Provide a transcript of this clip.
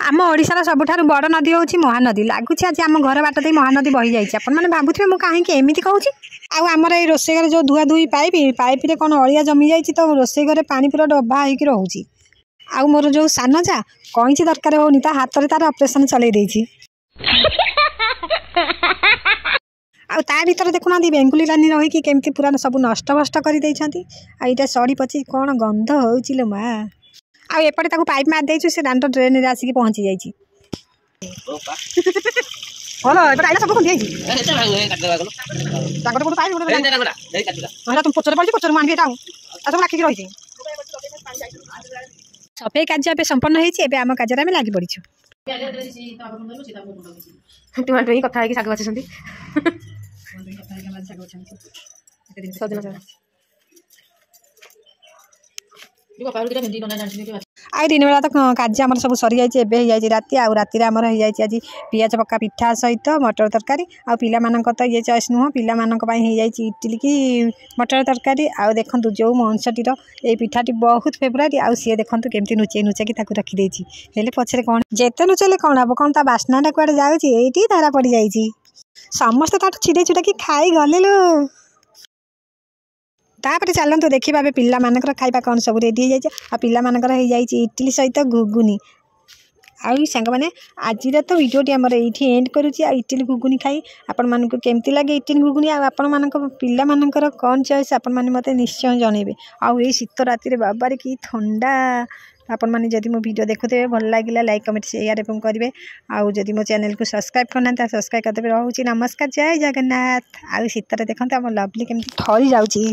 आम ओडिशार सबुठारु बड़ नदी होची महानदी लगुच आज आम घर बाट दे महानदी बही जाइए आपण मैंने भावुथे मुझे कहीं एमती कहूँ आमर ये रोसे घर जो धुआ धुई पाइप पाइप रे कौन अलिया जमी जाइए तो रोसे घर पानी पूरा डब्बा होकर रोचे आउ मोर जो सान जा कईची दरकार होनी ता हाथ में तार ऑपरेशन चले देछि आउ ता भीतर देखुना बेंगुली रानी रही केमती पूरा सब नष्ट भष्ट कर देइछंती सड़ी पची कौन गंध होलो माँ आउ एपटे ताकू पाइप मार देइछु से दांडो ड्रेन रे आसिक पहुंची जाइछि बोलो एपटे आइला सब खुंदी जाइछि ताकू तो पाइप बोलो तुम पचर पड़ी पचर मान बेटा आ सब लाखी रही सफाई कार्य ए संपन्न होइछि एबे आम कार्य में लागि पड़िछु टमाटो ही कथा है कि साग बाछुछंती आई दिन बेला तो कार्य आम सब सरी जाइए राति आउ राति आमर हो जाए आज पियाज पक्का पिठा सहित मटर तरकारी आ पिला तो ये चॉइस नुह पिला इडली की मटर तरकारी आउ देखु जो अंशटीर ये पिठाटी बहुत फेवरेट आउ सी देखु केमती नुचे नुचेक रखिदे हेले पछरे कौन जेते नुचेले कौन हम कौन ता बास्नाटा कुआडे जाउची एठी धरा पड़ जाइए समस्ते ताठू छिड़े छुड़ाकी खाई गले लो तापर चलतु देखा पिला मानकर खाଇବା कौन सब रेडी हो जाए पिला मानकर हो जाए इडली सहित घुगुनी आई सांग मैंने आज तो वीडियोटी आमर ये एंड करुँची इडली घुगुनी खाई आपण मानक केमती लगे इडली घुगुनी आपण मानक पिला मानकर कौन चॉइस आपण माने मते निश्चय जनइबे आउ ये शीत राति बाबारे कि ठंडा आपण माने जदि मो वीडियो देखुते भल लागिला लाइक कमेंट शेयर एवं करेंगे आउ जदि मो चैनल को सब्सक्राइब करना सब्सक्राइब करते रहूँ नमस्कार जय जगन्नाथ आउ शीत देखते आम लवली केमती ठरी जाऊँगी।